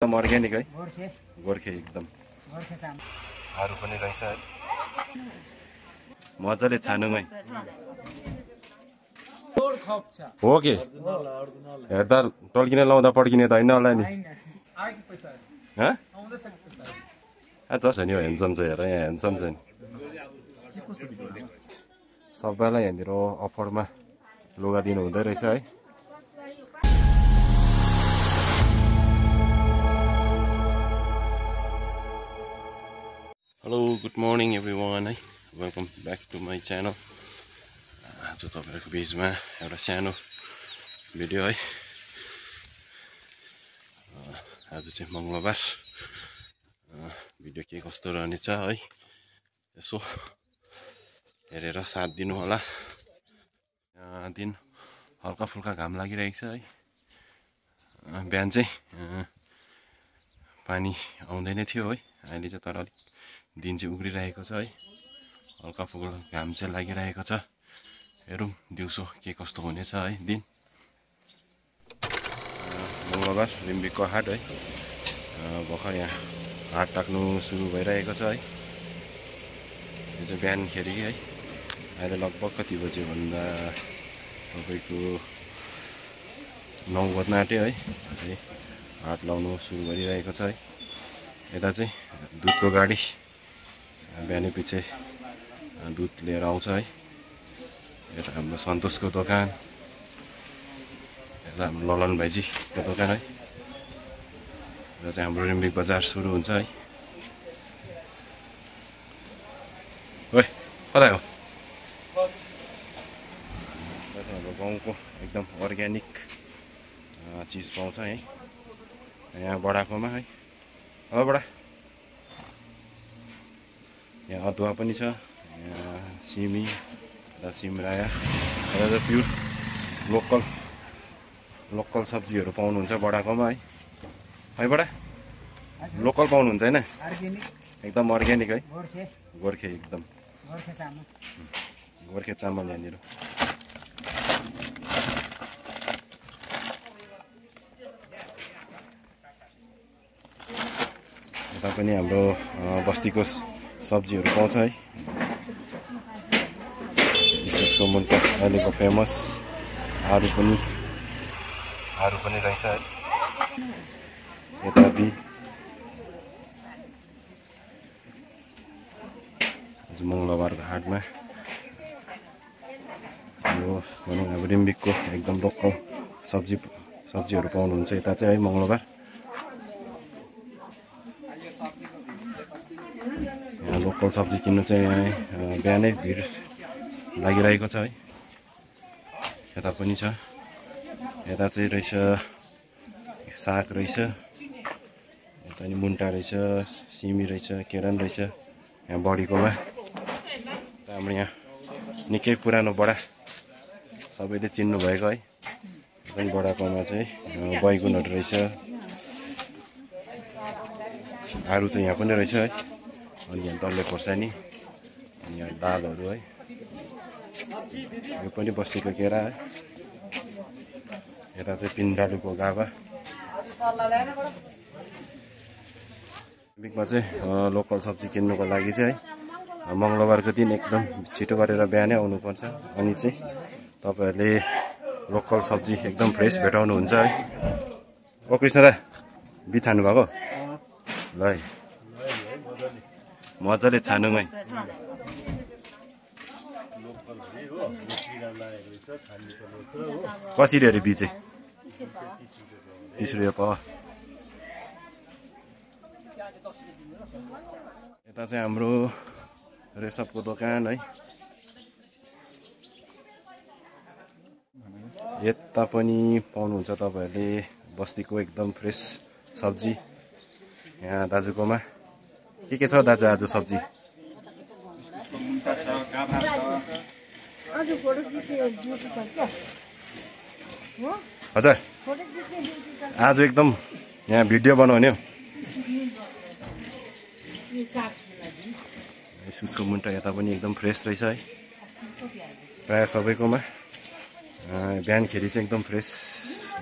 एकदम अर्ग्यानिक है गोर्खे एकदम चामल अरू पनि रहेछ है मजाले छानौँ है हो के हेर्दा टल्किने लाउँदा पड्किने त होइन होला नि जस नि ह्यान्डसम छ हेर यहाँ ह्यान्डसम छ नि सबैलाई यहाँनिर अफरमा लुगा दिनु हुँदै रहेछ है हेलो गुड मर्निङ एभ्रिवान है welcome back to my channel आज तपाईँहरूको बिचमा एउटा सानो भिडियो है आज चाहिँ मङ्गलबार भिडियो के कस्तो रहनेछ है यसो हेरेर साथ दिनु होला दिन हल्का फुल्का घाम लागिरहेको छ है बिहान चाहिँ पानी आउँदै नै थियो है अहिले चाहिँ तर अलिक दिन चाहिँ उग्रिरहेको छ है हल्का फुल्का घाम चाहिँ लागिरहेको छ हेरौँ दिउँसो के कस्तो हुनेछ है दिन मङ्गलबार रिम्बिकको हाट है भर्खर यहाँ हाट राख्नु सुरु भइरहेको छ है यो चाहिँ बिहानखेरि है अहिले लगभग कति बज्यो भन्दा तपाईँको 9 बज्न आँट्यो है हाट लाउनु सुरु गरिरहेको छ है यता चाहिँ दुधको गाडी बिहानै पछि दुध लिएर आउँछ है यता हाम्रो सन्तोषको दोकान यता हाम्रो ललन भाइजीको दोकान है र चाहिँ हाम्रो रिम्बिक बजार सुरु हुन्छ है ओइ कता हो हाम्रो गाउँको एकदम अर्ग्यानिक चिज पाउँछ है यहाँ बडाकोमा है हेलो बडा यहाँ अदुवा पनि छ यहाँ सिमी र सिमराया र प्युर लोकल सब्जीहरू पाउनुहुन्छ बडाकोमा है बडा लोकल पाउनुहुन्छ हैन एकदम अर्ग्यानिक है गोर्खे एकदम गोर्खे चामल यहाँनिर यता पनि हाम्रो बस्तीको सब्जीहरू पाउँछ है विशेषको मुन्टा अहिलेको फेमस आरू पनि रहेछ है यता आज मङ्गलबारको हाटमा यो भनौँ अब रिम्बिकको एकदम लोकल सब्जीहरू पाउनुहुन्छ यता चाहिँ है मङ्गलबार यहाँ लोकल सब्जी किन्नु चाहिँ बिहानै भिड लागिरहेको छ है यता पनि छ यता चाहिँ रहेछ साग रहेछ यता नि मुन्टा रहेछ सिमी रहेछ केरान रहेछ यहाँ बडीकोमा हाम्रो यहाँ निकै पुरानो बडा सबैले चिन्नु भएको है पनि बडाकोमा चाहिँ बैगुनहरू रहेछ आरू चाहिँ यहाँ पनि रहेछ है अनि यहाँ डल्ले खोर्सानी अनि यहाँ दालहरू है यो पनि बस्तीको केरा है यता चाहिँ पिन्डालुको गाभा बिकमा चाहिँ लोकल सब्जी किन्नुको लागि चाहिँ मङ्गलबारको दिन एकदम छिटो गरेर बिहानै आउनुपर्छ अनि चाहिँ तपाईँहरूले लोकल सब्जी एकदम फ्रेस भेटाउनुहुन्छ है ओ कृष्ण दा बिच छान्नु भएको ल है मजाले छानौँ है कसरी अरे बिच 30 रुपियाँ पावा यता चाहिँ हाम्रो रेसपको दोकान है यता पनि पाउनुहुन्छ तपाईँहरूले बस्तीको एकदम फ्रेस सब्जी यहाँ दाजुकोमा के छ दाजु आज सब्जी हजुर आज एकदम यहाँ भिडियो बनाउने हो सुटको मुन्टा यता पनि एकदम फ्रेस रहेछ है प्रायः सबैकोमा बिहानखेरि चाहिँ एकदम फ्रेस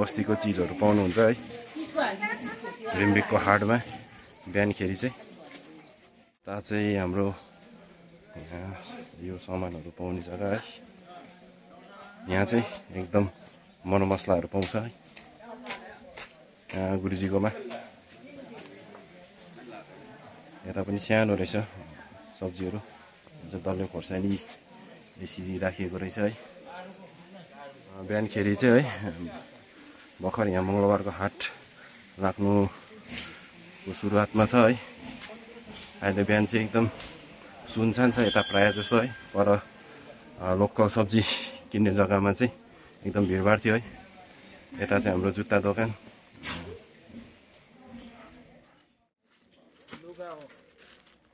बस्तीको चिजहरू पाउनुहुन्छ है रिम्बिकको हाटमा बिहानखेरि चाहिँ ता चाहिँ हाम्रो यहाँ यो सामानहरू पाउने जग्गा है। यहाँ चाहिँ एकदम मरमसलाहरू पाउँछ है यहाँ गुरुजीकोमा। यता पनि सानो रहेछ सब्जीहरू, डल्ले खोर्सानी यसरी राखिएको रहेछ है। बिहानखेरि चाहिँ है भर्खर यहाँ मङ्गलबारको हाट लाग्नुको सुरुवातमा छ है। अहिले बिहान चाहिँ एकदम सुनसान छ यता प्रायः जस्तो है, पर लोकल सब्जी किन्ने जग्गामा चाहिँ एकदम भिडभाड थियो है। यता चाहिँ हाम्रो जुत्ता दोकान,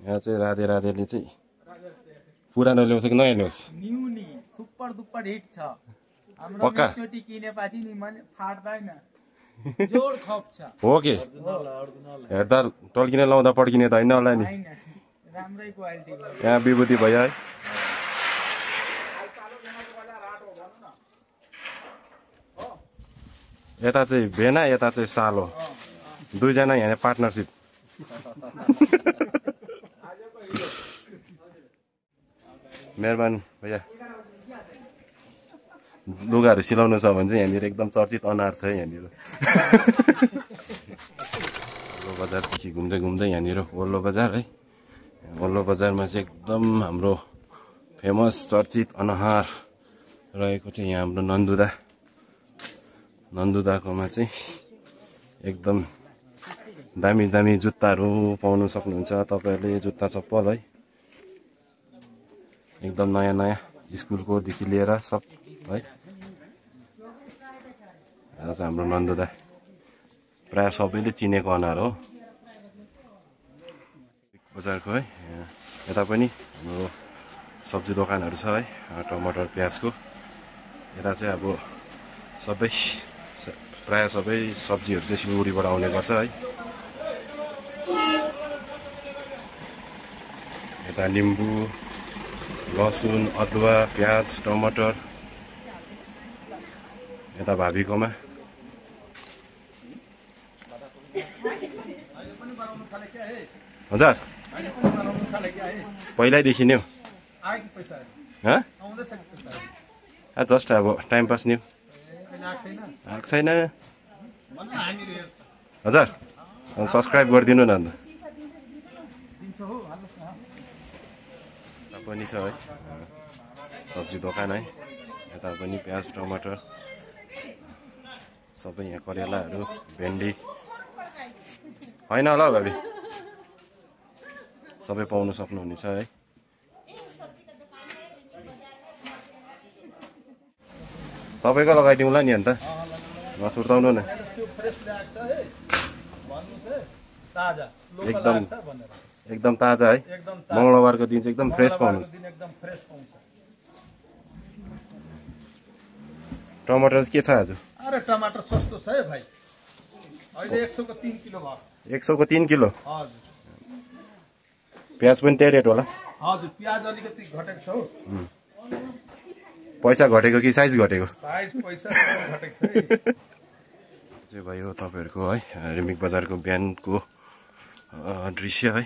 यहाँ चाहिँ राधे राधेले चाहिँ पुरानो ल्याउँछ कि नयाँ ल्याउँछ? न्यू नि सुपर डुपर हिट छ हाम्रो। पक्का एकचोटी किनेपछि नि मैले फाट्दैन, जोड खप छ। हो के हेर्दा टल्किने लाउँदा पड्किने त होइन होला नि? हैन, राम्रै क्वालिटीको। यहाँ विभूति भयो है। यता चाहिँ भेना, यता चाहिँ सालो, दुईजना यहाँ पार्टनरसिप। मेहरबान भैया, लुगाहरू सिलाउनु छ भने चाहिँ यहाँनिर एकदम चर्चित अनार छ है यहाँनिर। वल्लो बजारदेखि घुम्दै घुम्दै यहाँनिर वल्लो बजार है। वल्लो बजारमा चाहिँ एकदम हाम्रो फेमस चर्चित अनार रहेको चाहिँ यहाँ हाम्रो नन्दुदाकोमा चाहिँ एकदम दामी दामी जुत्ताहरू पाउनु सक्नुहुन्छ तपाईँहरूले। जुत्ता चप्पल है एकदम नयाँ नयाँ स्कुलकोदेखि लिएर सब है। यहाँ चाहिँ हाम्रो नन्दुदा प्रायः सबैले चिनेको अनार हो बजारको है। यता पनि हाम्रो सब्जी दोकानहरू छ है, टमाटर प्याजको। यता चाहिँ अब प्रायः सबै सब्जीहरू चाहिँ सिलगढीबाट आउने गर्छ है। यता निम्बु, लसुन, अदुवा, प्याज, टमाटर। यता भाबीकोमा हजार पहिल्यैदेखि नै हो जस्ट अब टाइम पास नि आएको छैन हजुर। सब्सक्राइब गरिदिनु न अन्त। पनि छ है सब्जी दोकान है। यता पनि प्याज, टमाटर सबै यहाँ करेलाहरू, भेन्डी होइन होला हौ भाबी, सबै पाउनु सक्नुहुनेछ है। तपाईँको लगाइदिउँला नि अन्त, नसुर्ताउनु न। एकदम ताजा है। मङ्गलबारको दिन चाहिँ एकदम फ्रेस पाउनु। टमाटर के छ आज? अरे टमाटर सस्तो छ है भाइ, अहिले 100 को 3 किलो भएको छ। 100 को 3 किलो? हजुर। प्याज पनि त्यही रेट होला? हजुर, प्याज अलिकति घटेको छ हो। पैसा घटेको कि साइज घटेको? साइज पैसा घटेको छ है। चाहिँ भयो तपाईँहरूको है रिम्बिक बजारको बिहानको दृश्य है।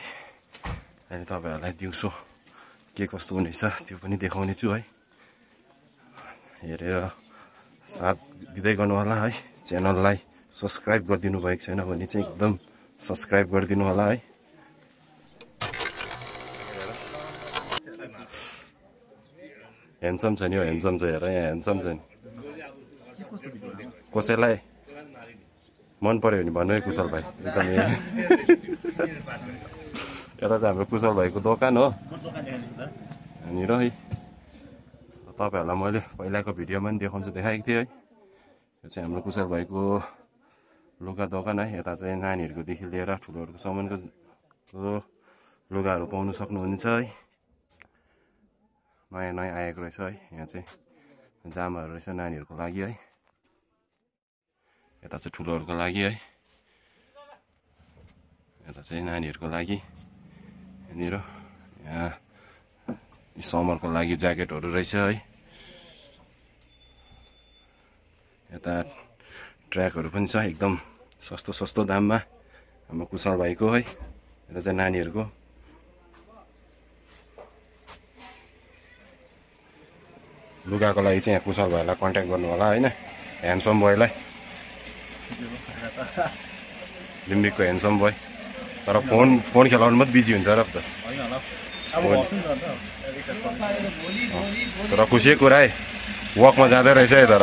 अहिले तपाईँहरूलाई दिउँसो के कस्तो हुनेछ त्यो पनि देखाउने छु है। हेरेर साथ दिँदै गर्नु होला है। च्यानललाई सब्सक्राइब गरिदिनु भएको छैन भने चाहिँ एकदम सब्सक्राइब गरिदिनु होला है। ह्यान्डसम छ नि हो, ह्यान्डसम छ हेर, यहाँ ह्यान्डसम छ नि। कसैलाई मन पर्यो भने भन्नु है कुशल भाइ, एकदम यता चाहिँ हाम्रो कुशल भाइको दोकान हो यहाँनिर है। तपाईँहरूलाई मैले पहिलाको भिडियोमा पनि देखाएको थिएँ है। यो चाहिँ हाम्रो कुशल भाइको लुगा दोकान है। यता चाहिँ नानीहरूकोदेखि लिएर ठुलोहरूको सामानको लुगाहरू पाउनु सक्नुहुन्छ है। नयाँ नयाँ आएको रहेछ है। यहाँ चाहिँ जामाहरू रहेछ नानीहरूको लागि है। यता चाहिँ ठुलोहरूको लागि है। यता चाहिँ नानीहरूको लागि यहाँनिर यहाँ समरको लागि ज्याकेटहरू रहेछ है। यता ट्र्याकहरू पनि छ एकदम सस्तो दाममा। हाम्रो कुशल भाइको है, यो चाहिँ नानीहरूको। लुगाको लागि चाहिँ यहाँ कुशल भाइलाई कन्ट्याक्ट गर्नु होला हैन, ह्यान्डसम बोयलाई, लिम्बिकको ह्यान्डसम बोय। तर फोन खेलाउनु मात्रै बिजी हुन्छ र त। तर खुसीको कुरा है, वकमा जाँदै रहेछ है तर।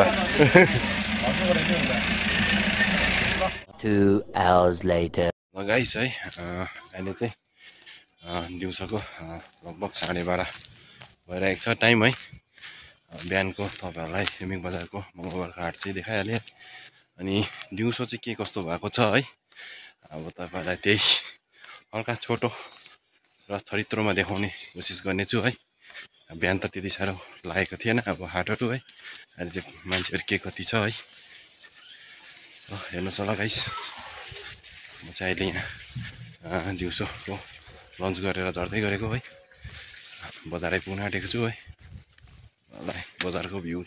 2 hours later. गाइस है, अहिले चाहिँ दिउँसोको लगभग 12:30 भइरहेको छ टाइम है। बिहानको तपाईँहरूलाई रिमिक बजारको मङ्गलबारको हाट चाहिँ देखाइहालेँ। अनि दिउँसो चाहिँ के कस्तो भएको छ है, अब तपाईँहरूलाई त्यही हल्का छोटो र चरित्रमा देखाउने कोसिस गर्नेछु है। बिहान त त्यति साह्रो लागेको थिएन अब हाटहरू है, अहिले चाहिँ मान्छेहरू के कति छ है, हेर्नुहोस् होला गाइस। म चाहिँ अहिले यहाँ दिउँसोको लन्च गरेर झर्दै गरेको है, बजार आइपुग्न आँटेको छु है। मलाई बजारको भ्यू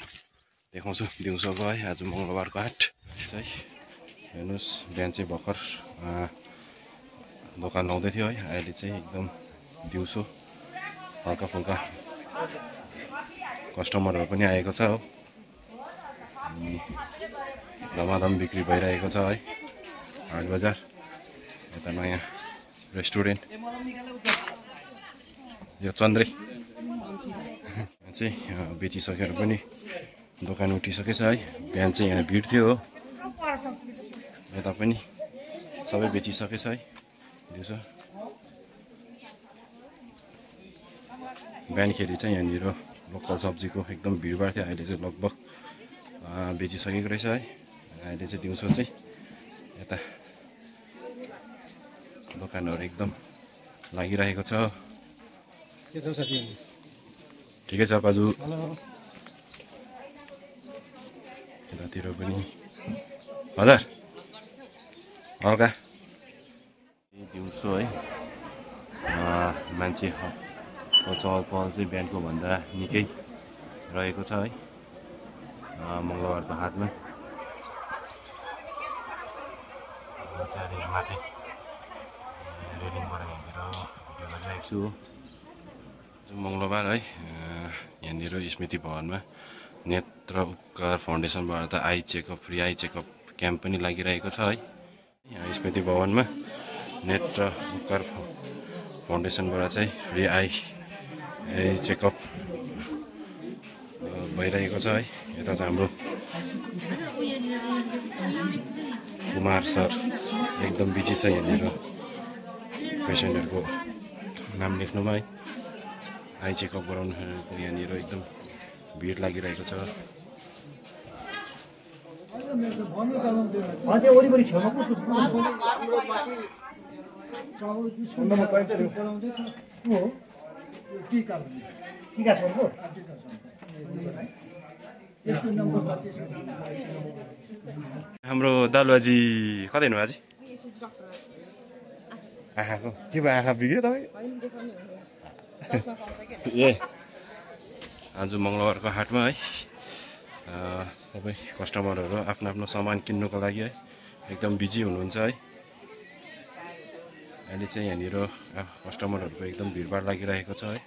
देखाउँछु दिउँसोको है, आज मङ्गलबारको हाट है। हेर्नुहोस् बिहान चाहिँ भर्खर दोकान आउँदै थियो है, अहिले चाहिँ एकदम दिउँसो हल्का फुल्का कस्टमरहरू पनि आएको छ हो। धमाधम बिक्री भइरहेको छ है हाट बजार। यता नयाँ रेस्टुरेन्ट यो चन्द्रे चाहिँ बेचिसकेर पनि दोकान उठिसकेछ है। बिहान चाहिँ यहाँ भिड थियो हो, यता पनि सबै बेचिसकेछ है दिउँसो। बिहानखेरि चाहिँ यहाँनिर लोकल सब्जीको एकदम भिडभाड थियो, अहिले चाहिँ लगभग बेचिसकेको रहेछ है। अहिले चाहिँ दिउँसो चाहिँ यता दोकानहरू एकदम लागिरहेको छ। के छ साथी? ठिकै छ बाजु। यतातिर पनि हजुर हल्का दिउँसो है, मान्छेको चहल पहल चाहिँ बिहानको भन्दा निकै रहेको छ है मङ्गलबारको हाटमा। माथि रेलिङबाट हेरेर भिडियो गरिरहेको छु। मङ्गलबार है, यहाँनिर स्मृति भवनमा नेत्र उपकार फाउन्डेसनबाट त फ्री आई चेकअप क्याम्प पनि लागिरहेको छ है। यहाँ स्मृति भवनमा नेत्र उपकार फाउन्डेसनबाट चाहिँ फ्री आई चेकअप भइरहेको छ है। यता चाहिँ हाम्रो कुमार सर एकदम बिजी छ यहाँनिर पेसेन्टहरूको नाम लेख्नुमा है। आई चेकअप गराउनुको यहाँनिर एकदम भिड लागिरहेको छ। वरिपरि छेउमा कसको हाम्रो दालुबाजी कतै हुनु बाजी? आँखाको के भयो? आँखा बिग्रियो तपाईँ? ए आज मङ्गलबारको हाटमा है सबै कस्टमरहरू आफ्नो आफ्नो सामान किन्नुको लागि है एकदम बिजी हुनुहुन्छ है। अहिले चाहिँ यहाँनिर कस्टमरहरूको एकदम भिडभाड लागिरहेको छ है।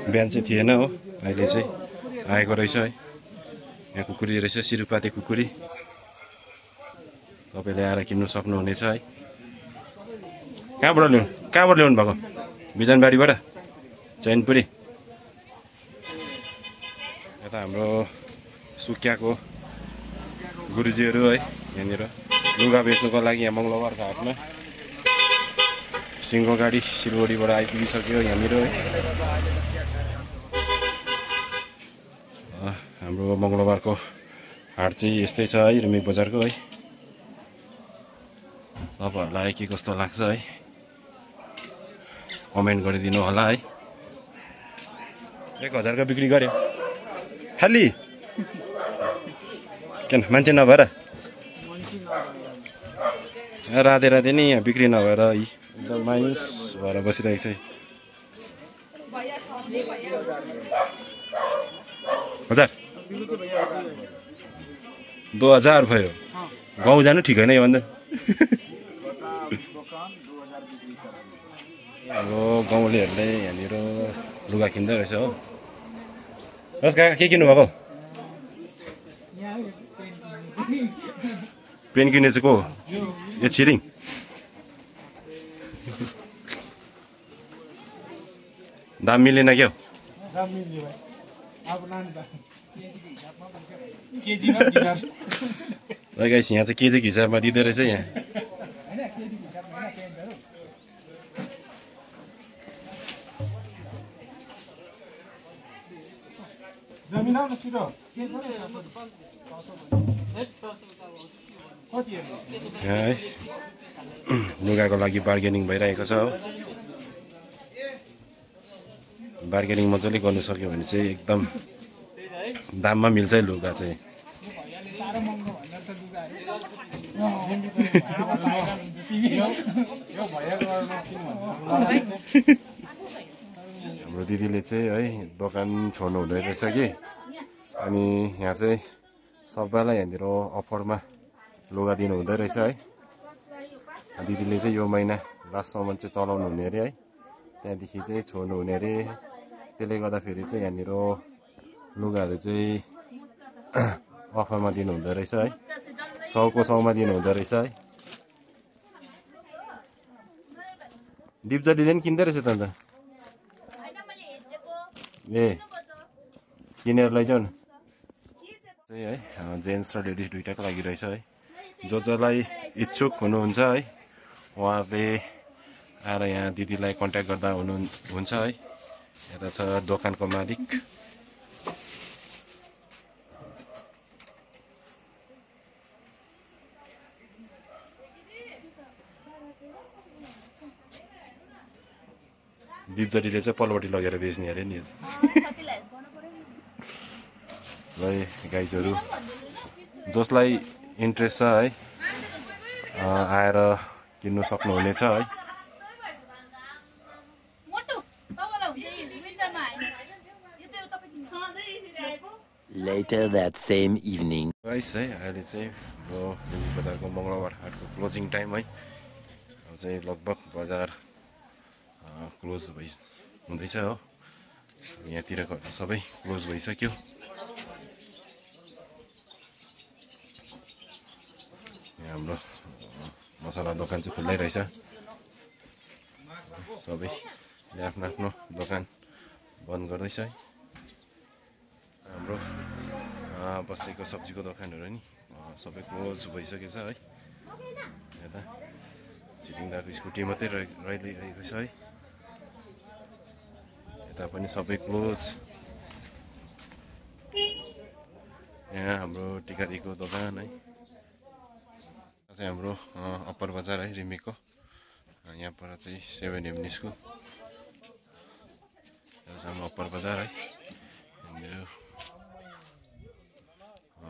बिहान चाहिँ थिएन हो, अहिले चाहिँ आएको रहेछ है। यहाँ कुकुरी रहेछ, सिरुपाते कुकुरी, तपाईँले आएर किन्नु सक्नुहुनेछ है। कहाँबाट ल्याउनु भएको? बिजनबारीबाट, चैनपुरी। यता हाम्रो सुकियाको गुरुजीहरू है यहाँनिर लुगा बेच्नुको लागि यहाँ मङ्गलबारको हाटमा सिङ्गो गाडी सिलगढीबाट आइपुगिसक्यो यहाँनिर है। हाम्रो मङ्गलबारको हाट चाहिँ यस्तै छ है रिमिक बजारको है। तपाईँहरूलाई के कस्तो लाग्छ है कमेन्ट गरिदिनु होला है। 1000 को बिक्री गर्यो खाली किन मान्छे नभएर राधे राधे नि यहाँ बिक्री नभएर एकदम मायुस भएर बसिरहेको छ। हजार 2000 भयो गाउँ जानु ठिक होइन योभन्दा अब गाउँलेहरूले यहाँनिर लुगा किन्दै रहेछ हो बस काका के किन्नु भएको पेन किन्ने चाहिँ को यो छिरिङ दाम मिलेन क्या गाइस यहाँ चाहिँ केजीको हिसाबमा दिँदो रहेछ यहाँ है लुगाको लागि बार्गेनिङ भइरहेको छ हो बार्गेनिङ मजाले गर्नु सक्यो भने चाहिँ एकदम दाममा मिल्छ है लुगा चाहिँ हाम्रो दिदीले चाहिँ है दोकान छोड्नु हुँदै रहेछ कि अनि यहाँ चाहिँ सबैलाई यहाँनिर अफरमा लुगा दिनु हुँदै रहेछ है दिदीले चाहिँ यो महिना लास्टसम्म चाहिँ चलाउनु हुने अरे है त्यहाँदेखि चाहिँ छोड्नु हुने अरे त्यसले गर्दाखेरि चाहिँ यहाँनिर लुगाहरू चाहिँ अफरमा दिनु हुँदो रहेछ है 100को 100मा दिनु हुँदो रहेछ है दिपजडीले पनि किन्दै रहेछ त अन्त ए किनेर लैजाऊ न त्यही है जेन्ट्स र लेडिज दुइटाको लागि रहेछ है जसलाई इच्छुक हुनुहुन्छ है उहाँहरूले आएर यहाँ दिदीलाई कन्ट्याक्ट गर्दा हुन्छ है यता छ दोकानको मालिक दिपजडीले चाहिँ पल्लोपट्टि लगेर बेच्ने अरे नि है गाइजहरू जसलाई इन्ट्रेस्ट छ है आएर किन्नु सक्नुहुनेछ है Later that same evening. Guys है अहिले चाहिँ यो बजारको मङ्गलबार हाटको क्लोजिङ टाइम है चाहिँ लगभग बजार क्लोज हुँदैछ हो यहाँतिरको सबै क्लोज भइसक्यो यहाँ हाम्रो मसला दोकान चाहिँ खुल्लै रहेछ सबैले आफ्नो आफ्नो दोकान बन्द गर्दैछ है हाम्रो बस्तीको सब्जीको दोकानहरू नि सबै क्लोज भइसकेछ है यता सिलिङदाको स्कुटी मात्रै रहिरहेको छ है यता पनि सबै क्लोज यहाँ हाम्रो टिकारीको दोकान है चाहिँ हाम्रो अप्पर बजार है रिमेकको यहाँबाट चाहिँ 7 एभेन्यू स्कुल हाम्रो अप्पर बजार है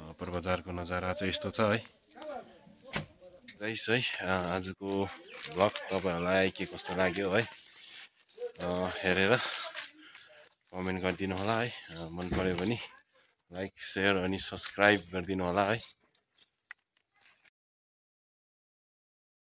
अप्पर बजारको नजारा चाहिँ यस्तो छ है गाइस है आजको भ्लग तपाईहरुलाई के कस्तो लाग्यो है हेरेर कमेन्ट गरिदिनु होला है मन पर्यो भने लाइक शेयर अनि सब्स्क्राइब गरिदिनु होला है।